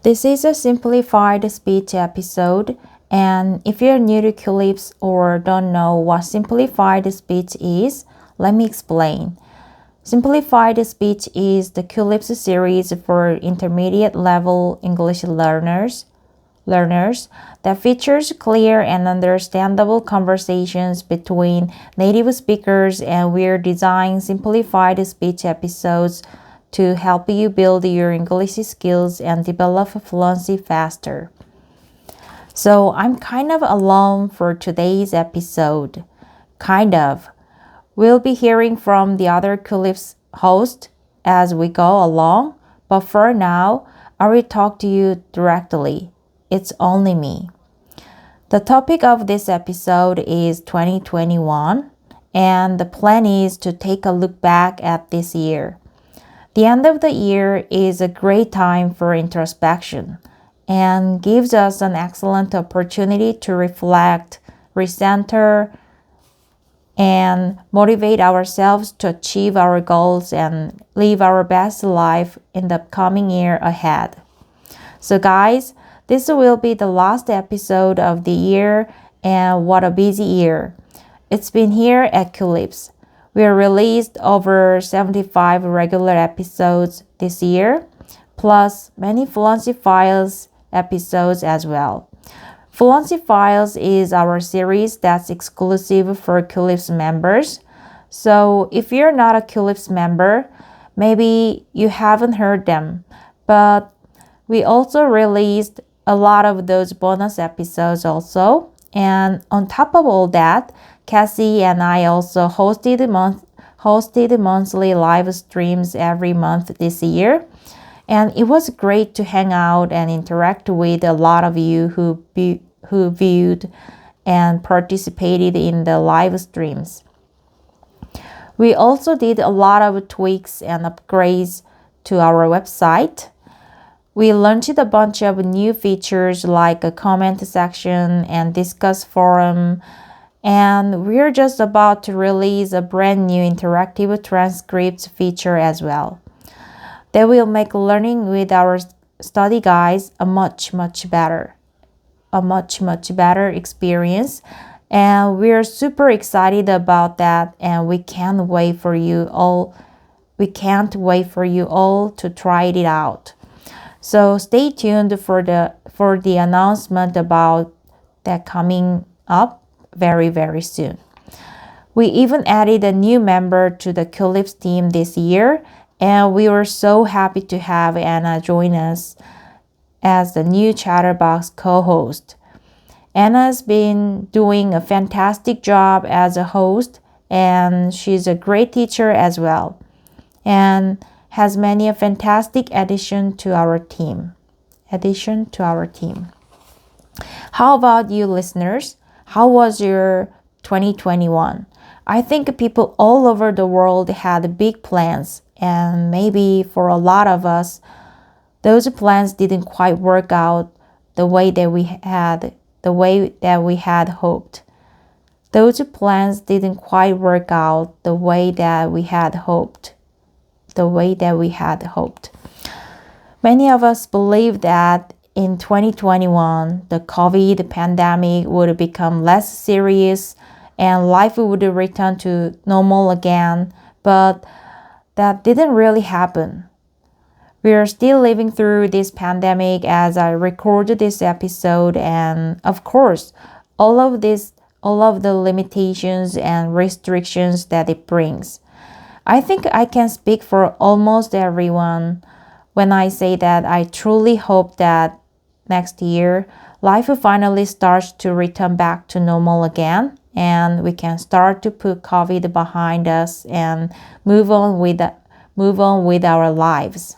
This is a simplified speech episode, and if you're new to Culips or don't know what simplified speech is, let me explain. Simplified speech is the Culips series for intermediate level English learners that features clear and understandable conversations between native speakers, and we're designing simplified speech episodes to help you build your English skills and develop fluency faster. So I'm kind of alone for today's episode. Kind of. We'll be hearing from the other Culips host as we go along, but for now, I will talk to you directly. It's only me. The topic of this episode is 2021, and the plan is to take a look back at this year. The end of the year is a great time for introspection and gives us an excellent opportunity to reflect, recenter, and motivate ourselves to achieve our goals and live our best life in the coming year ahead. So guys, this will be the last episode of the year, and what a busy year. It's been here at Culips. We released over 75 regular episodes this year, plus many Fluency Files episodes as well. Fluency Files is our series that's exclusive for Culips members. So if you're not a Culips member, maybe you haven't heard them, but we also released a lot of those bonus episodes also. And on top of all that, Cassie and I also hosted monthly live streams every month this year. And it was great to hang out and interact with a lot of you who viewed and participated in the live streams. We also did a lot of tweaks and upgrades to our website. We launched a bunch of new features like a comment section and discuss forum, and we're just about to release a brand new interactive transcripts feature as well. That will make learning with our study guides a much better experience, and we're super excited about that, and we can't wait for you all to try it out. So stay tuned for the announcement about that coming up very soon. We even added a new member to the Culips team this year, and we were so happy to have Anna join us as the new Chatterbox co-host. Anna's been doing a fantastic job as a host, and she's a great teacher as well, and has many a fantastic addition to our team. How about you listeners? How was your 2021? I think people all over the world had big plans, and maybe for a lot of us, those plans didn't quite work out the way that we had hoped. Those plans didn't quite work out the way that we had hoped. Many of us believed that in 2021, the COVID pandemic would become less serious and life would return to normal again, but that didn't really happen. We are still living through this pandemic as I record this episode, and of course, all of the limitations and restrictions that it brings. I think I can speak for almost everyone when I say that I truly hope that next year, life finally starts to return back to normal again, and we can start to put COVID behind us and move on with our lives.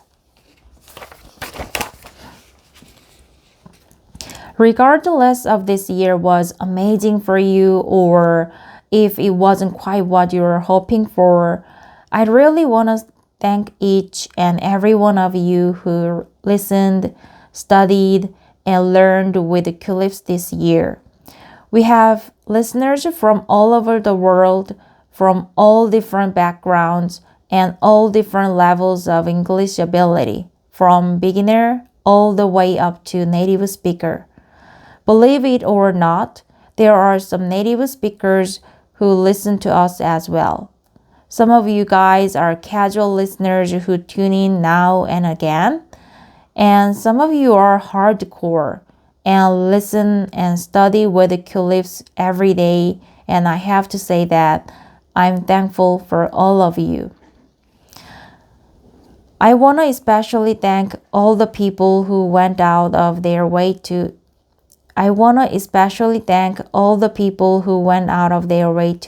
Regardless of this year was amazing for you, or if it wasn't quite what you were hoping for, I really want to thank each and every one of you who listened, studied, and learned with the Culips this year. We have listeners from all over the world, from all different backgrounds, and all different levels of English ability, from beginner all the way up to native speaker. Believe it or not, there are some native speakers who listen to us as well. Some of you guys are casual listeners who tune in now and again, and some of you are hardcore and listen and study with the Culips every day, and I have to say that I'm thankful for all of you. I want to especially thank all the people who went out of their way to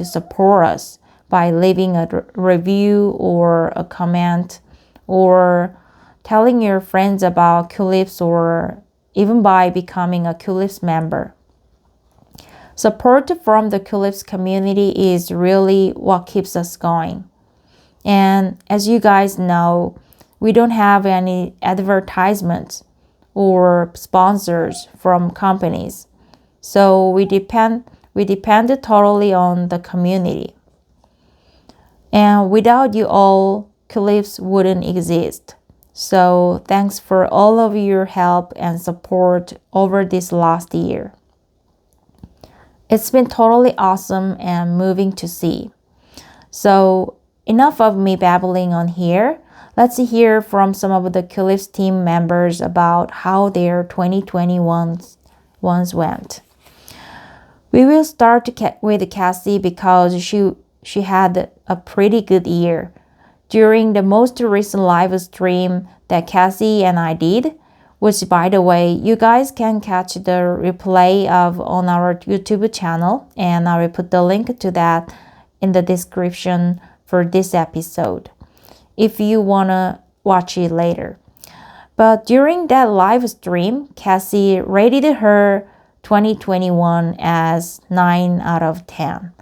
support us by leaving a review or a comment or telling your friends about Culips or even by becoming a Culips member. Support from the Culips community is really what keeps us going. And as you guys know, we don't have any advertisements or sponsors from companies. So we depend totally on the community. And without you all, Culips wouldn't exist. So thanks for all of your help and support over this last year. It's been totally awesome and moving to see. So enough of me babbling on here. Let's hear from some of the Culips team members about how their 2021 went. We will start with Cassie because she had a pretty good year. During the most recent live stream that Cassie and I did, which by the way, you guys can catch the replay of on our YouTube channel, and I will put the link to that in the description for this episode if you wanna watch it later. But during that live stream, Cassie rated her 2021 as 9 out of 10,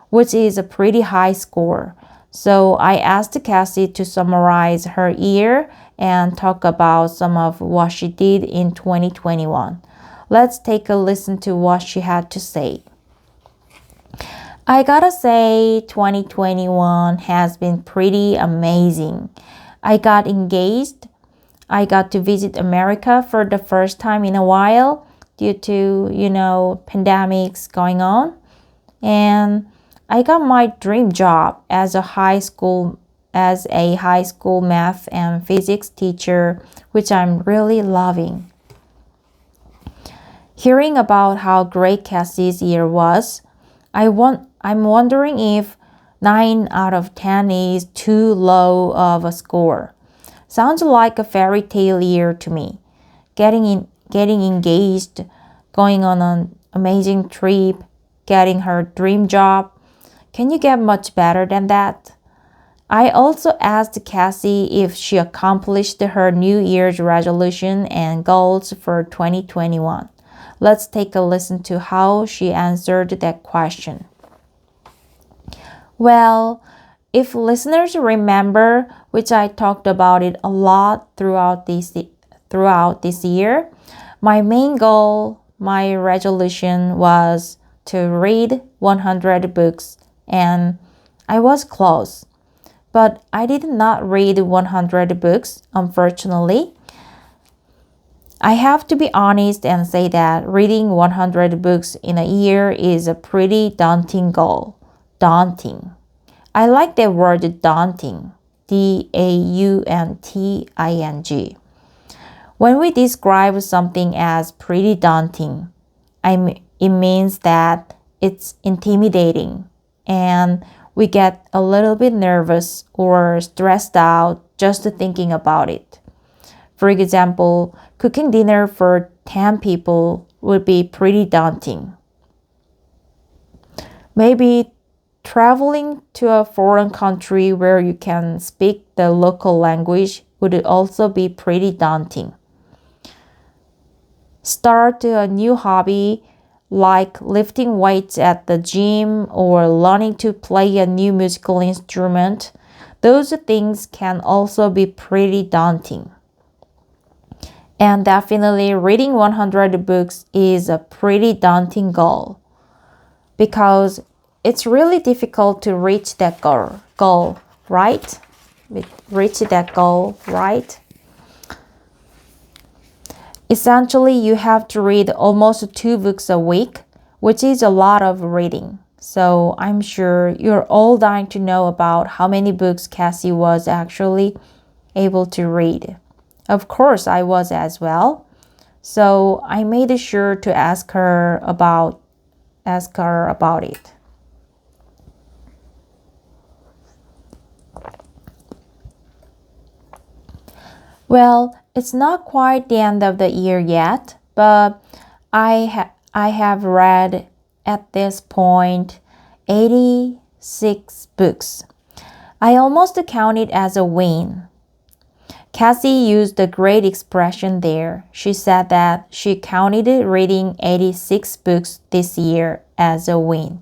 which is a pretty high score. So I asked Cassie to summarize her year and talk about some of what she did in 2021. Let's take a listen to what she had to say. I gotta say, 2021 has been pretty amazing. I got engaged. I got to visit America for the first time in a while due to, pandemics going on. And I got my dream job as a high school math and physics teacher, which I'm really loving. Hearing about how great Cassie's year was, I'm wondering if 9 out of 10 is too low of a score. Sounds like a fairy tale year to me. Getting engaged, going on an amazing trip, getting her dream job. Can you get much better than that? I also asked Cassie if she accomplished her New Year's resolution and goals for 2021. Let's take a listen to how she answered that question. Well, if listeners remember, which I talked about it a lot throughout this year, my main goal, my resolution was to read 100 books, and I was close. But I did not read 100 books, unfortunately. I have to be honest and say that reading 100 books in a year is a pretty daunting goal. Daunting. I like that word daunting. D-A-U-N-T-I-N-G. When we describe something as pretty daunting, it means that it's intimidating and we get a little bit nervous or stressed out just thinking about it. For example, cooking dinner for 10 people would be pretty daunting. Maybe traveling to a foreign country where you can speak the local language would also be pretty daunting. Start a new hobby like lifting weights at the gym or learning to play a new musical instrument. Those things can also be pretty daunting. And definitely reading 100 books is a pretty daunting goal because it's really difficult to reach that goal, right? Reach that goal, right? Essentially, you have to read almost 2 books a week, which is a lot of reading. So I'm sure you're all dying to know about how many books Cassie was actually able to read. Of course, I was as well. So I made sure to ask her about it. Well, it's not quite the end of the year yet, but I have read at this point 86 books. I almost count it as a win. Cassie used a great expression there. She said that she counted reading 86 books this year as a win.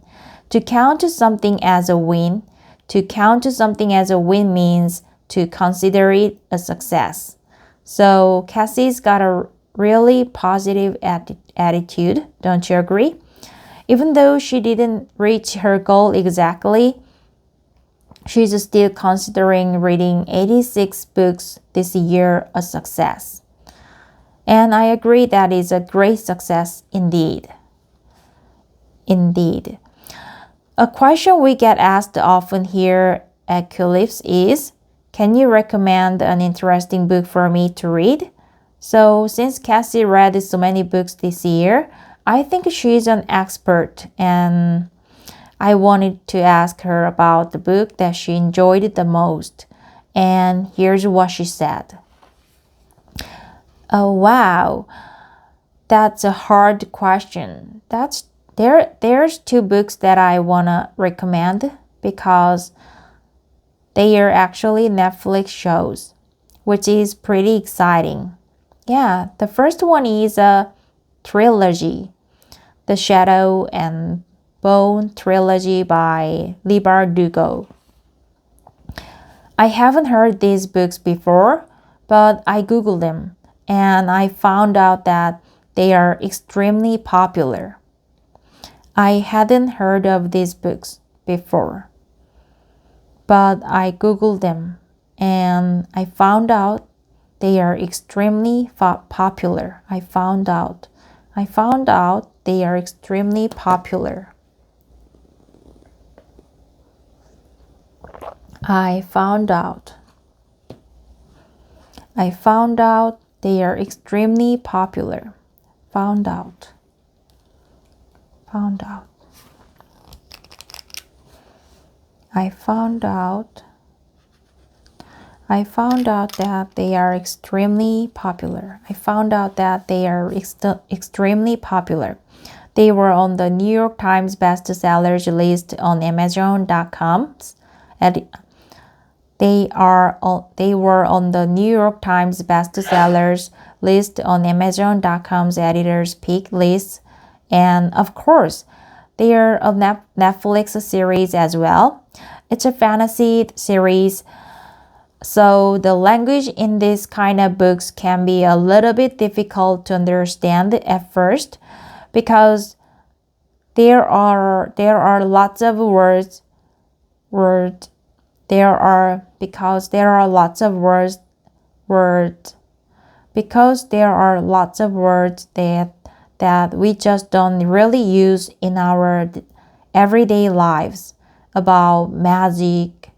To count something as a win means to consider it a success. So Cassie's got a really positive attitude, don't you agree? Even though she didn't reach her goal exactly, she's still considering reading 86 books this year a success. And I agree that is a great success indeed. Indeed. A question we get asked often here at Culips is, can you recommend an interesting book for me to read? So since Cassie read so many books this year, I think she's an expert, and I wanted to ask her about the book that she enjoyed the most. And here's what she said. Oh, wow. That's a hard question. There's 2 books that I want to recommend because they are actually Netflix shows, which is pretty exciting. Yeah, the first one is a trilogy, The Shadow and Bone trilogy by Leigh Bardugo. I haven't heard these books before, but I googled them and I found out that they are extremely popular. I hadn't heard of these books before, but I googled them and I found out they are extremely popular. I found out they are extremely popular. I found out they are extremely popular. Found out. I found out that they are extremely popular. They were on the New York Times bestsellers list on Amazon.com. They were on the New York Times bestsellers list on Amazon.com's editor's pick list. And of course, they are a Netflix series as well. It's a fantasy series, so the language in this kind of books can be a little bit difficult to understand at first because there are lots of words that we just don't really use in our everyday lives about magic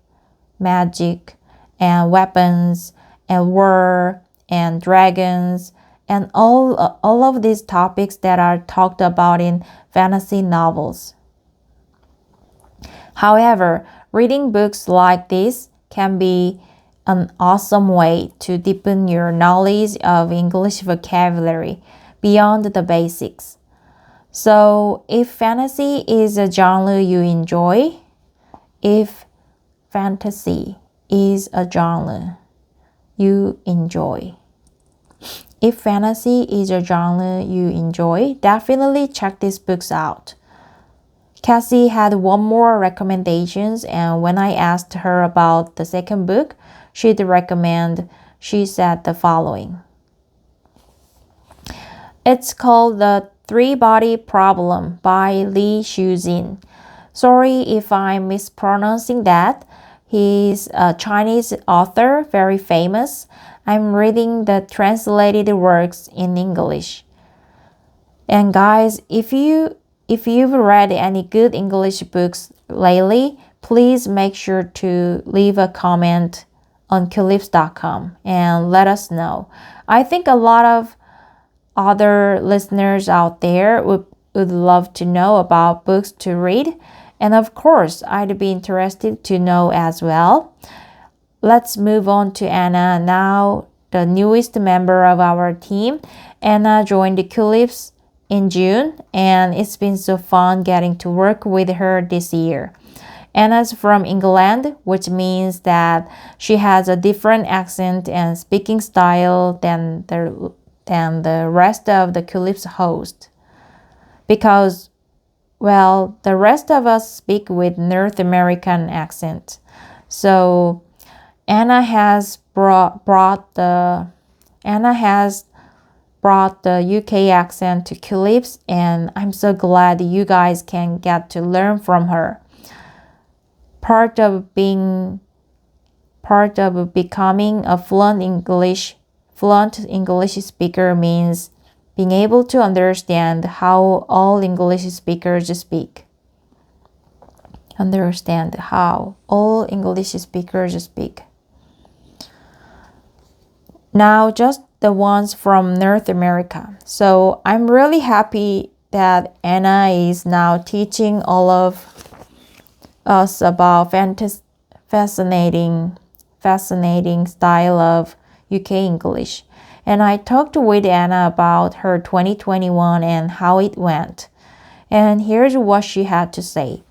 and weapons and war and dragons and all of these topics that are talked about in fantasy novels. However, reading books like this can be an awesome way to deepen your knowledge of English vocabulary beyond the basics. So, if fantasy is a genre you enjoy, definitely check these books out. Cassie had one more recommendations, and when I asked her about the second book she said the following. It's called The Three-Body Problem by Lee Shuzin. Sorry if I'm mispronouncing that. He's a Chinese author, very famous. I'm reading the translated works in English. And guys, if you've read any good English books lately, please make sure to leave a comment on culips.com and let us know. I think a lot of other listeners out there would love to know about books to read. And of course, I'd be interested to know as well. Let's move on to Anna now, the newest member of our team. Anna joined the Culips in June, and it's been so fun getting to work with her this year. Anna's from England, which means that she has a different accent and speaking style than the rest of the Culips host. Because, well, the rest of us speak with North American accent. So Anna has brought the UK accent to Culips, and I'm so glad you guys can get to learn from her. Part of becoming a fluent English speaker means being able to understand how all English speakers speak. Understand how all English speakers speak. Now, just the ones from North America. So I'm really happy that Anna is now teaching all of us about fascinating style of UK English. And I talked with Anna about her 2021 and how it went. And here's what she had to say.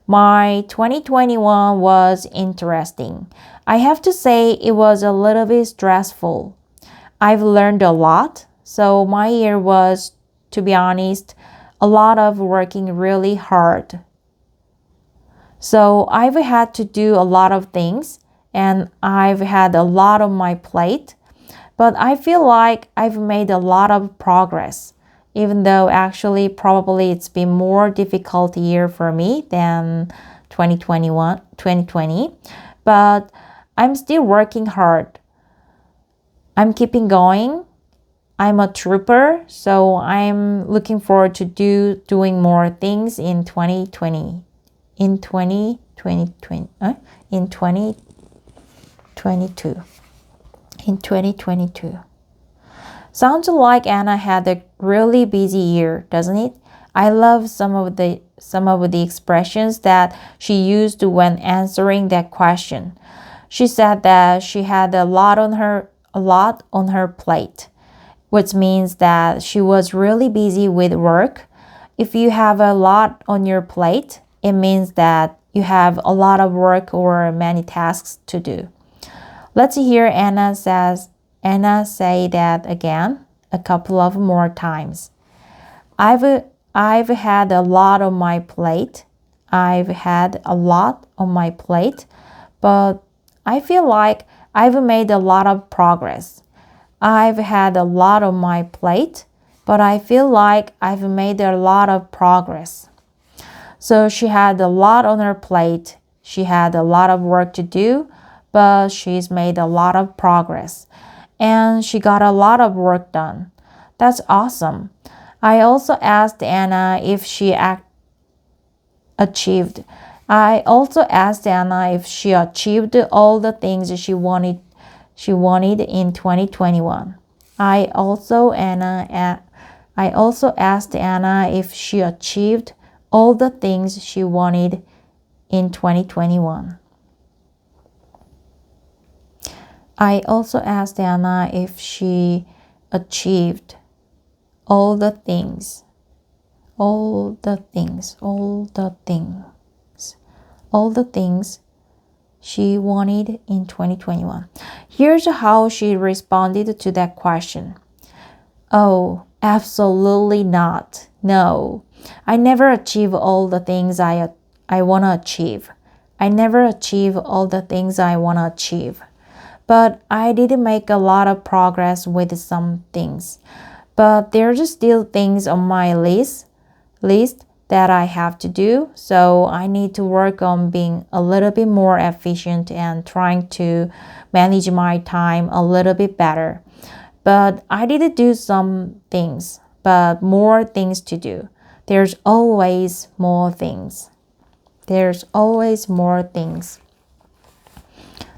My 2021 was interesting. I have to say it was a little bit stressful. I've learned a lot. So my year was, to be honest, a lot of working really hard. So I've had to do a lot of things and I've had a lot on my plate, but I feel like I've made a lot of progress, even though actually probably it's been more difficult year for me than 2020, but I'm still working hard. I'm keeping going. I'm a trooper, so I'm looking forward to doing more things in 2022. Sounds like Anna had a really busy year, doesn't it? I love some of the expressions that she used when answering that question. She said that she had a lot on her plate, which means that she was really busy with work. If you have a lot on your plate, it means that you have a lot of work or many tasks to do. Let's hear Anna say that again a couple of more times. I've had a lot on my plate. I've had a lot on my plate, but I feel like I've made a lot of progress. I've had a lot on my plate, but I feel like I've made a lot of progress. So she had a lot on her plate. She had a lot of work to do, but she's made a lot of progress. And she got a lot of work done. That's awesome. I also asked Anna if she achieved all the things she wanted in 2021. I also asked Anna if she achieved all the things she wanted in 2021. I also asked Anna if she achieved all the things she wanted in 2021. Here's how she responded to that question. Oh, absolutely not. No, I never achieve all the things I want to achieve. I never achieve all the things I want to achieve. But I did make a lot of progress with some things. But there's still things on my list that I have to do. So I need to work on being a little bit more efficient and trying to manage my time a little bit better. But I did do some things, but more things to do. There's always more things. There's always more things.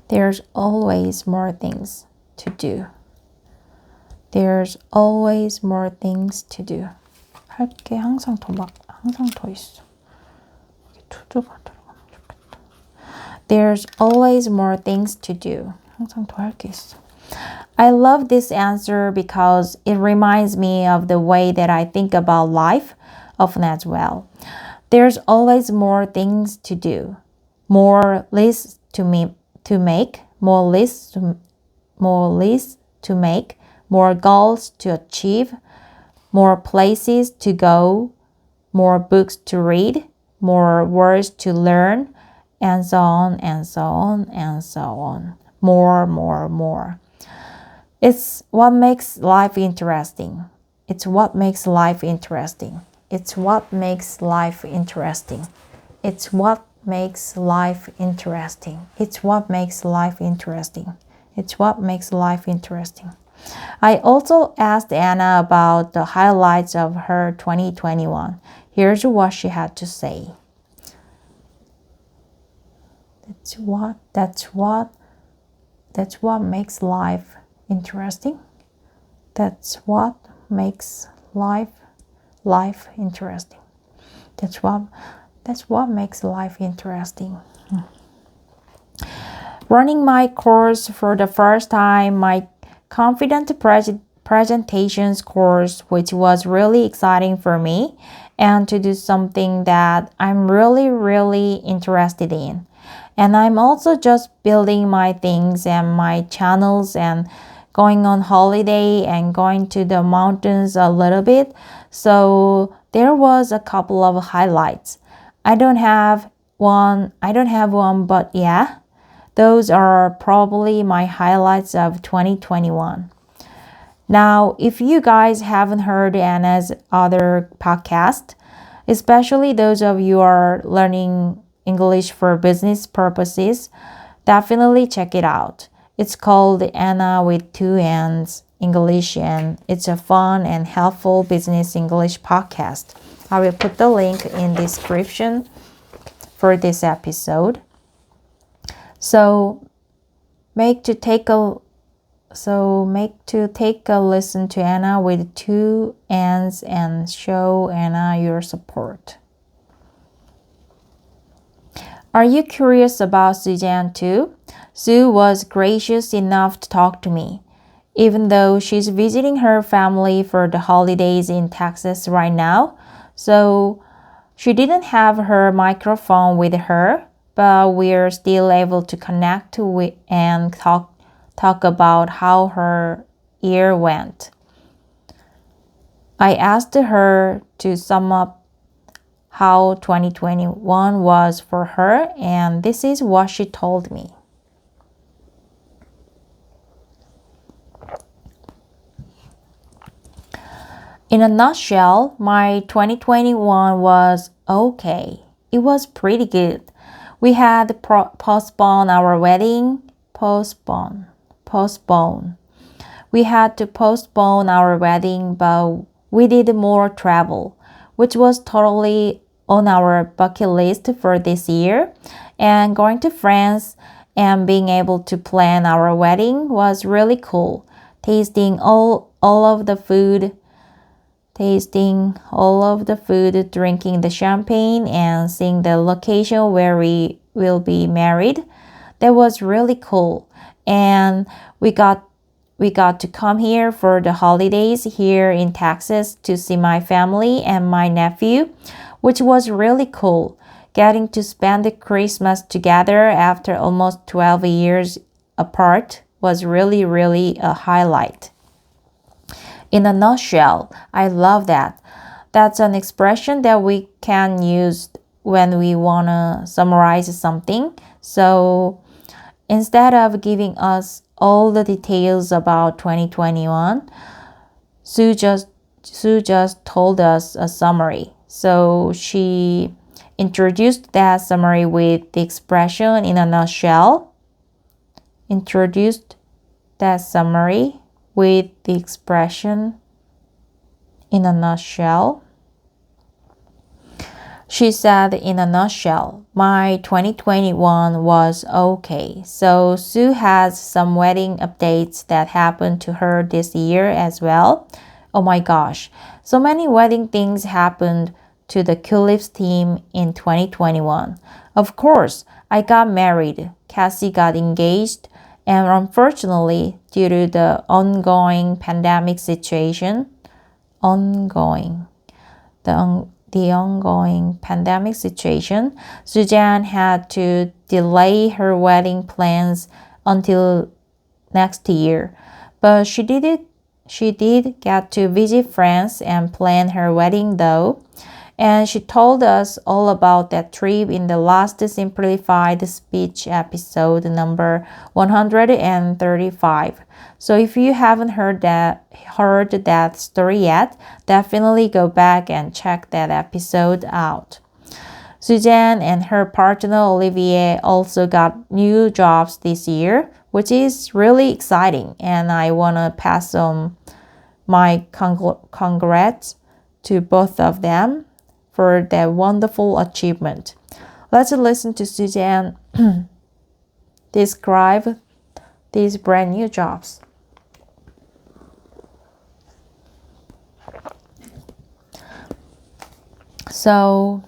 There's always more things to do. There's always more things to do. 할 게 항상 더 있어. 투두가 들어가면 좋겠다. There's always more things to do. 항상 더 할 게 있어. I love this answer because it reminds me of the way that I think about life often as well. There's always more things to do, more lists to make, more lists to make, more goals to achieve, more places to go, more books to read, more words to learn, and so on and so on and so on. More. It's what makes life interesting. It's what makes life interesting. It's what makes life interesting. It's what makes life interesting. It's what makes life interesting. It's what makes life interesting. I also asked Anna about the highlights of her 2021. Here's what she had to say. That's what makes life interesting. That's what makes life interesting. That's what makes life interesting. Running my course for the first time, my confident presentations course, which was really exciting for me, and to do something that I'm really interested in. And I'm also just building my things and my channels and going on holiday and going to the mountains a little bit. So there was a couple of highlights. I don't have one, but yeah, those are probably my highlights of 2021. Now, if you guys haven't heard Anna's other podcast, especially those of you are learning English for business purposes, definitely check it out. It's called Anna with 2 N's English, and it's a fun and helpful business English podcast. I will put the link in the description for this episode. So make to take a listen to Anna with 2 N's and show Anna your support. Are you curious about Suzanne too? Sue was gracious enough to talk to me. Even though she's visiting her family for the holidays in Texas right now, so she didn't have her microphone with her, but we're still able to connect with and talk about how her year went. I asked her to sum up how 2021 was for her, and this is what she told me. In a nutshell, my 2021 was okay. It was pretty good. We had postponed our wedding. We had to postpone our wedding, but we did more travel, which was totally on our bucket list for this year. And going to France and being able to plan our wedding was really cool. Tasting all of the food, drinking the champagne, and seeing the location where we will be married. That was really cool. And we got to come here for the holidays here in Texas to see my family and my nephew, which was really cool. Getting to spend the Christmas together after almost 12 years apart was really a highlight. In a nutshell, I love that. That's an expression that we can use when we want to summarize something. So instead of giving us all the details about 2021, Sue just told us a summary. So she introduced that summary with the expression in a nutshell. Introduced that summary with the expression in a nutshell. She said, in a nutshell, my 2021 was okay. So Sue has some wedding updates that happened to her this year as well. Oh my gosh, so many wedding things happened to the Culips team in 2021. Of course, I got married, Cassie got engaged, and unfortunately, due to the ongoing pandemic situation, the ongoing pandemic situation, Suzanne had to delay her wedding plans until next year. But she did get to visit France and plan her wedding though. And she told us all about that trip in the last simplified speech episode number 135. So if you haven't heard that story yet, definitely go back and check that episode out. Suzanne and her partner Olivier also got new jobs this year, which is really exciting, and I want to pass on my congrats to both of them for their wonderful achievement. Let's listen to Suzanne describe these brand new jobs. So,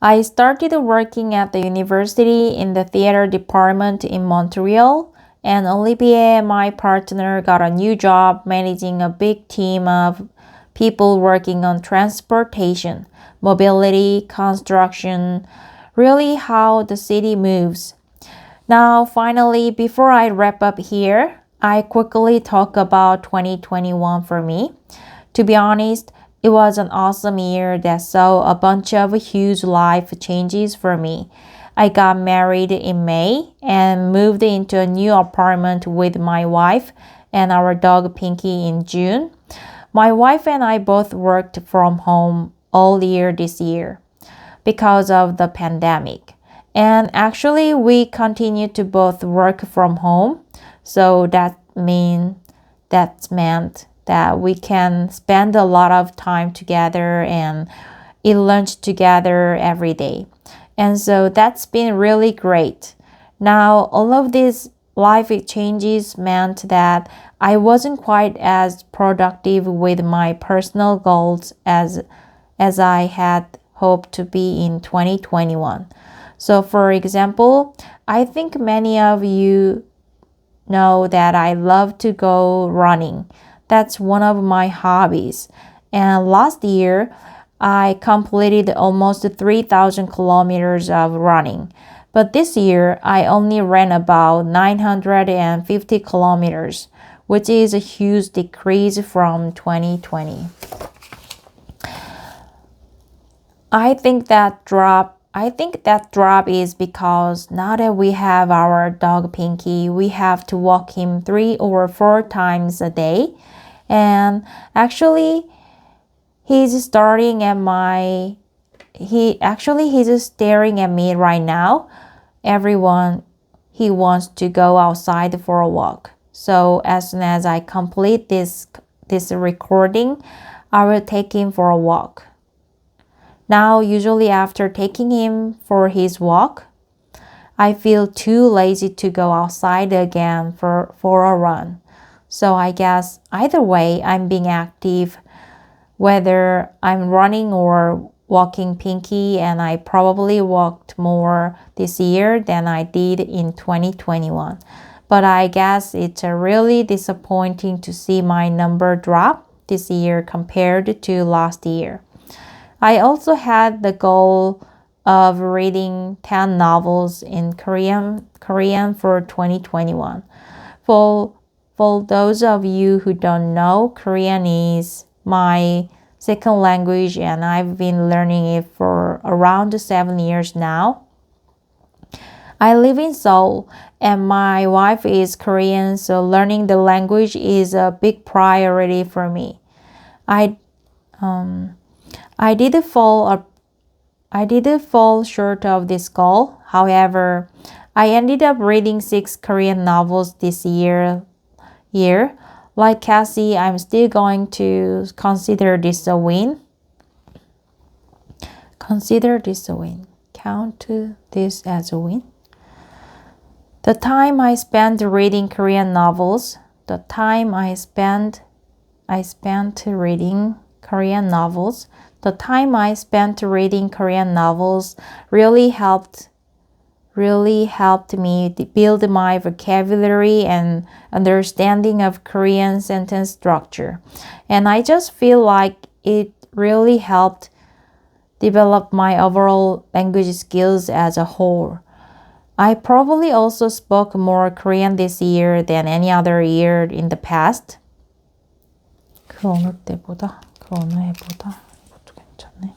I started working at the university in the theater department in Montreal, and Olivier, my partner, got a new job managing a big team of people working on transportation, mobility, construction, really how the city moves. Now, finally, before I wrap up here, I quickly talk about 2021 for me. To be honest, it was an awesome year that saw a bunch of huge life changes for me. I got married in May and moved into a new apartment with my wife and our dog Pinky in June. My wife and I both worked from home all year this year because of the pandemic. And actually, we continue to both work from home. So that meant that we can spend a lot of time together and eat lunch together every day. And so that's been really great. Now, all of these life changes meant that I wasn't quite as productive with my personal goals as I had hoped to be in 2021. So for example, I think many of you know that I love to go running. That's one of my hobbies. And last year, I completed almost 3,000 kilometers of running. But this year, I only ran about 950 kilometers, which is a huge decrease from 2020. I think that drop is because now that we have our dog Pinky, we have to walk him 3 or 4 times a day. And actually, he's staring at me right now. He wants to go outside for a walk. So as soon as I complete this recording, I will take him for a walk. Now, usually after taking him for his walk, I feel too lazy to go outside again for a run. So I guess either way, I'm being active, whether I'm running or walking Pinky, and I probably walked more this year than I did in 2021. But I guess it's really disappointing to see my number drop this year compared to last year. I also had the goal of reading 10 novels in Korean for 2021. For those of you who don't know, Korean is my second language and I've been learning it for around 7 years now. I live in Seoul and my wife is Korean, so learning the language is a big priority for me. I I did fall short of this goal. However, I ended up reading 6 Korean novels this year. Like Cassie, I'm still going to consider this a win. Consider this a win. Count this as a win. The time I spent reading Korean novels, really helped me build my vocabulary and understanding of Korean sentence structure. And I just feel like it really helped develop my overall language skills as a whole. I probably also spoke more Korean this year than any other year in the past. 그 어느 해보다 이것도 괜찮네.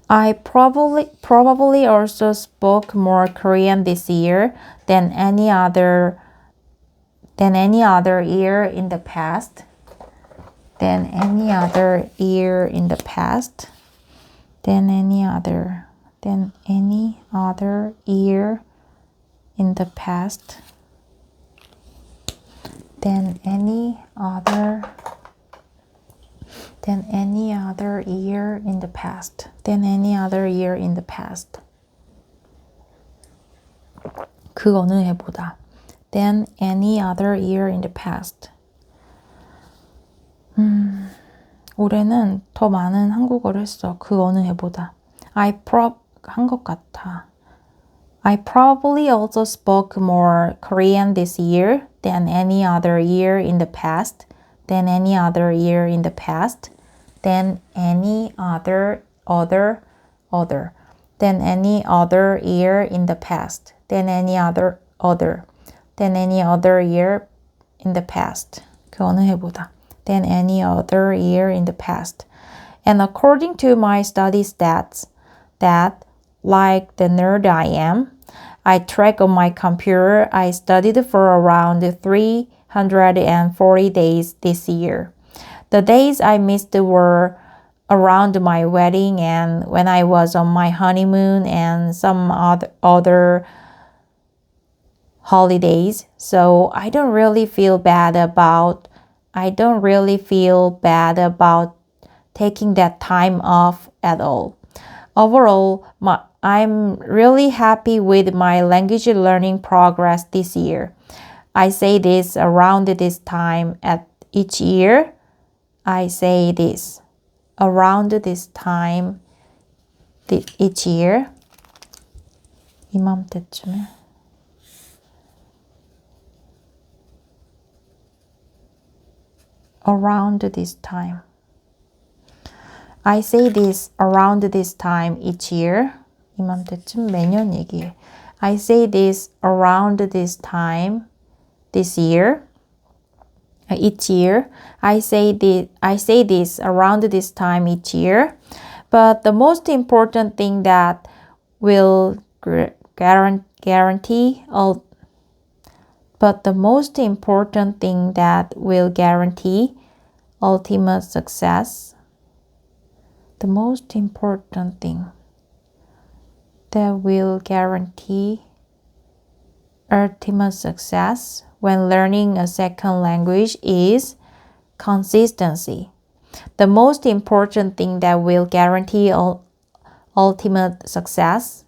I probably also spoke more Korean this year than any other year in the past. Than any other year in the past. Than any other year in the past. Than any other year in the past. Than any other year in the past. 그 어느 해보다. Than any other year in the past. 올해는 더 많은 한국어를 했어. 그 어느 해보다. 한 것 같아. I probably also spoke more Korean this year than any other year in the past. Than any other year in the past. Than any other. Than any other year in the past. Than any other. Than any other year in the past. 그 어느 해보다. Than any other year in the past. And according to my study stats, that, like the nerd I am, I track on my computer, I studied for around 340 days this year. The days I missed were around my wedding and when I was on my honeymoon and some other holidays. So I don't really feel bad about taking that time off at all. Overall, I'm really happy with my language learning progress this year. I say this around this time at each year. I say this around this time each year. 이맘때쯤에. Around this time. I say this around this time each year. 이맘때쯤 매년 얘기해. I say this around this time this year. Each year. I say this around this time each year. But the most important thing that will guarantee ultimate success. The most important thing that will guarantee ultimate success when learning a second language is consistency. The most important thing that will guarantee ultimate success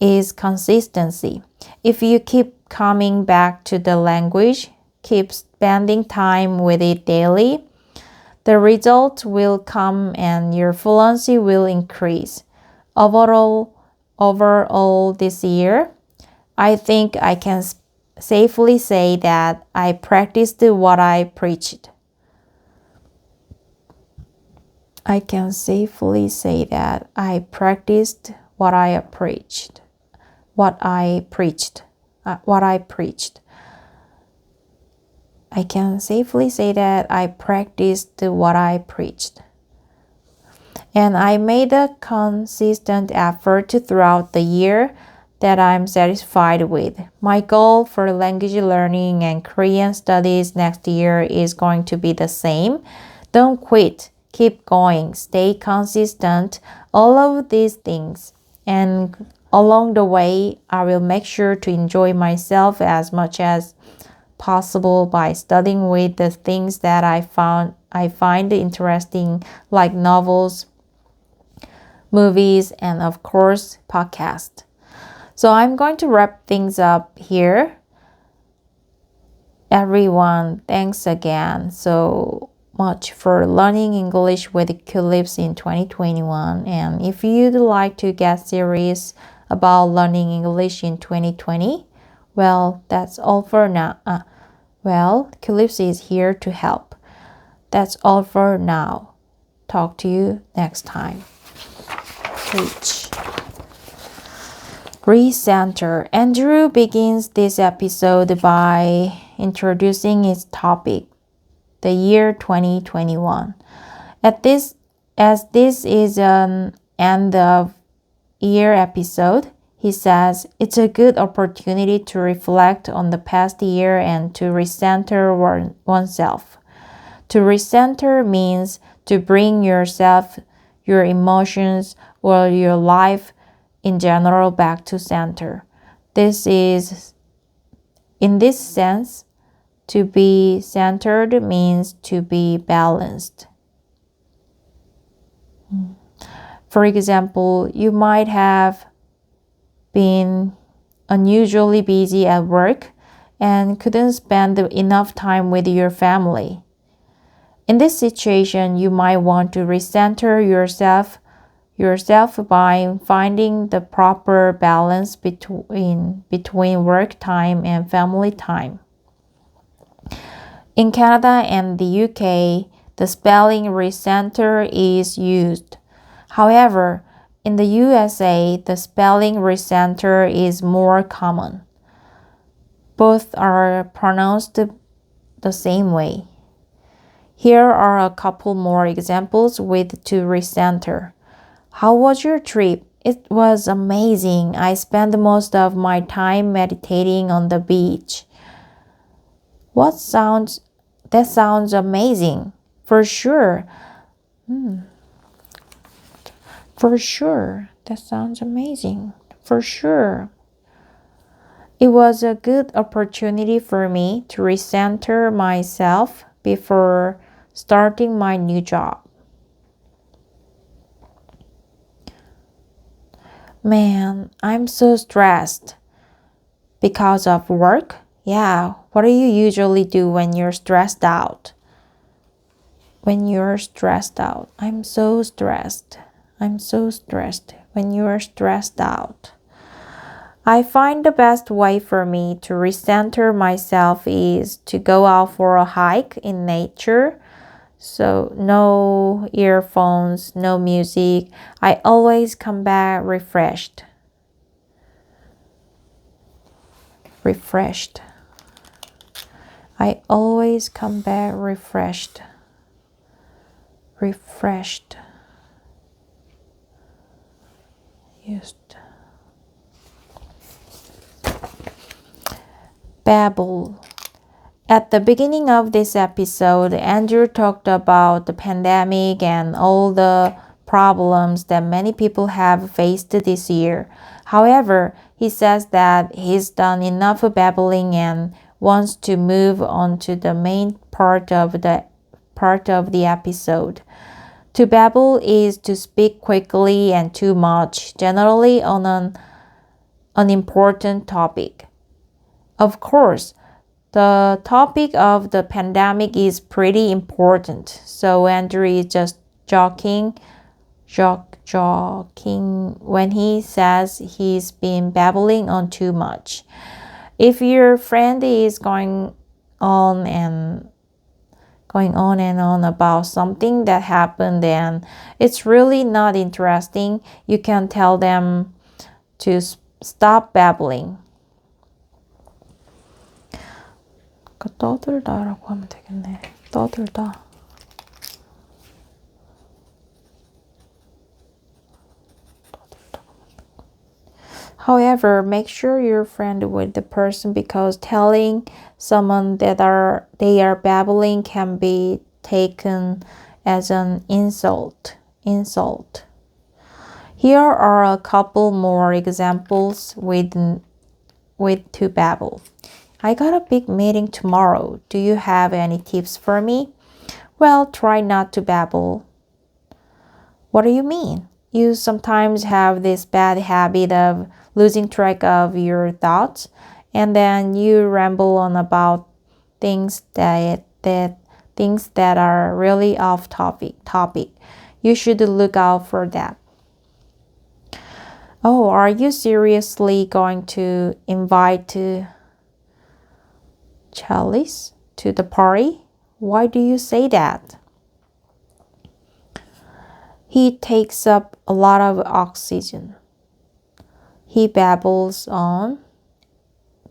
is consistency. If you keep coming back to the language, keep spending time with it daily, the result will come and your fluency will increase. Overall this year, I think I can safely say that I practiced what I preached. I can safely say that I practiced what I preached. I can safely say that I practiced what I preached. And I made a consistent effort throughout the year that I'm satisfied with. My goal for language learning and Korean studies next year is going to be the same. Don't quit. Keep going. Stay consistent. All of these things. And along the way, I will make sure to enjoy myself as much as possible by studying with the things that I find interesting, like novels, movies, and of course, podcasts. So I'm going to wrap things up here. Everyone, thanks again so much for learning English with Culips in 2021. And if you'd like to get serious about learning English in 2020, well, that's all for now. Culips is here to help. That's all for now. Talk to you next time. Preach. Recenter. Andrew begins this episode by introducing its topic, the year 2021. As this is an end of year episode, he says it's a good opportunity to reflect on the past year and to recenter oneself. To recenter means to bring yourself, your emotions, or your life in general back to center. This is, in this sense, to be centered means to be balanced. For example, you might have been unusually busy at work and couldn't spend enough time with your family. In this situation, you might want to recenter yourself by finding the proper balance between work time and family time. In Canada and the UK, the spelling recenter is used. However, in the USA, the spelling recenter is more common. Both are pronounced the same way. Here are a couple more examples with to recenter. How was your trip? It was amazing. I spent most of my time meditating on the beach. That sounds amazing. For sure. For sure. That sounds amazing. For sure. It was a good opportunity for me to recenter myself before starting my new job. Man, I'm so stressed. Because of work? Yeah, what do you usually do when you're stressed out? When you're stressed out. I'm so stressed. I'm so stressed. When you're stressed out. I find the best way for me to recenter myself is to go out for a hike in nature. So no earphones, no music. I always come back refreshed. Refreshed. I always come back refreshed. Refreshed. Used. Babble. At the beginning of this episode, Andrew talked about the pandemic and all the problems that many people have faced this year. However, he says that he's done enough babbling and wants to move on to the main part of the episode. To babble is to speak quickly and too much, generally on an unimportant topic. Of course, the topic of the pandemic is pretty important, so Andrew is just joking when he says he's been babbling on too much. If your friend is going on and on about something that happened and it's really not interesting, you can tell them to stop babbling. 떠들다라고 하면 되겠네. 떠들다. However, make sure you're friendly with the person because telling someone that they are babbling can be taken as an insult. Here are a couple more examples with to babble. I got a big meeting tomorrow. Do you have any tips for me? Well, try not to babble. What do you mean? You sometimes have this bad habit of losing track of your thoughts, and then you ramble on about things that are really off topic. You should look out for that. Oh, are you seriously going to invite Charles to the party? Why do you say that? He takes up a lot of oxygen. He babbles on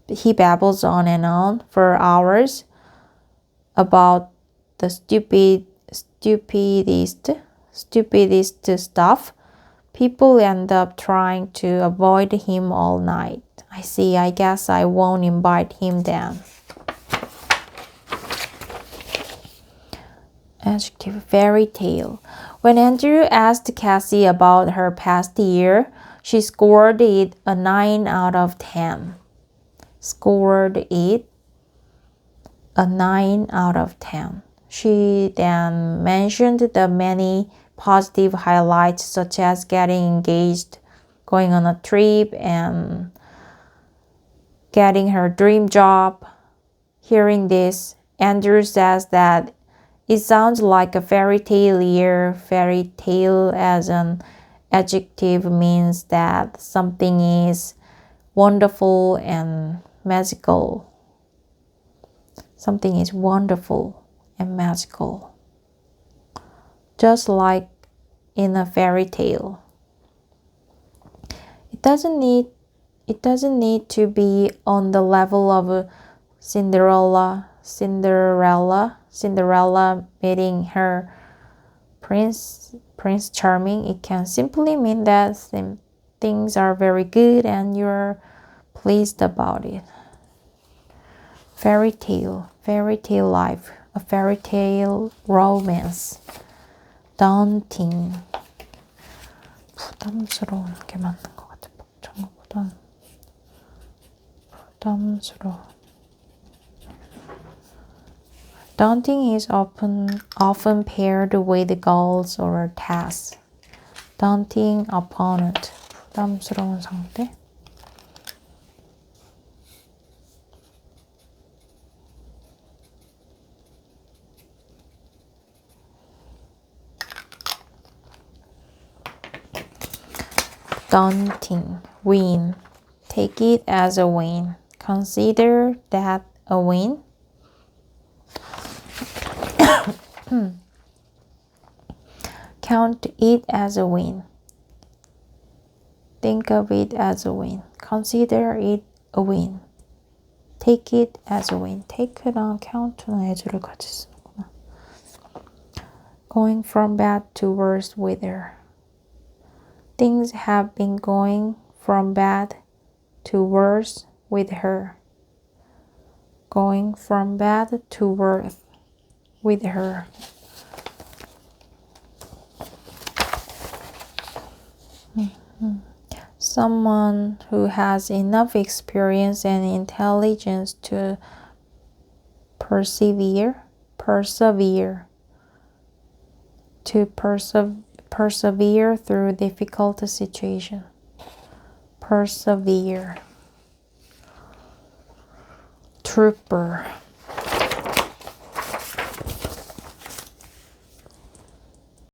and on for hours about the stupidest stuff. People end up trying to avoid him all night. I see, I guess I won't invite him then. Adjective, fairy tale. When Andrew asked Cassie about her past year, she scored it a 9 out of 10. Scored it a 9 out of 10. She then mentioned the many positive highlights such as getting engaged, going on a trip, and getting her dream job. Hearing this, Andrew says that it sounds like a fairy tale year. Fairy tale as an adjective means that something is wonderful and magical. Something is wonderful and magical. Just like in a fairy tale. It doesn't need to be on the level of Cinderella meeting her Prince Charming. It can simply mean that things are very good and you're pleased about it. Fairy tale life, a fairy tale romance. Daunting. 부담스러운 게 맞는 것 같아. 벅찬 것보단 부담스러운. Daunting is often paired with goals or tasks. Daunting opponent. 부담스러운 상대. Daunting, win. Take it as a win. Consider that a win. Count it as a win. Think of it as a win. Consider it a win. Take it as a win. Take랑 count는 as를 같이 쓰는구나. Going from bad to worse with her. Things have been going from bad to worse with her. Going from bad to worse with her. Someone who has enough experience and intelligence to persevere through difficult situation. Persevere. Trooper.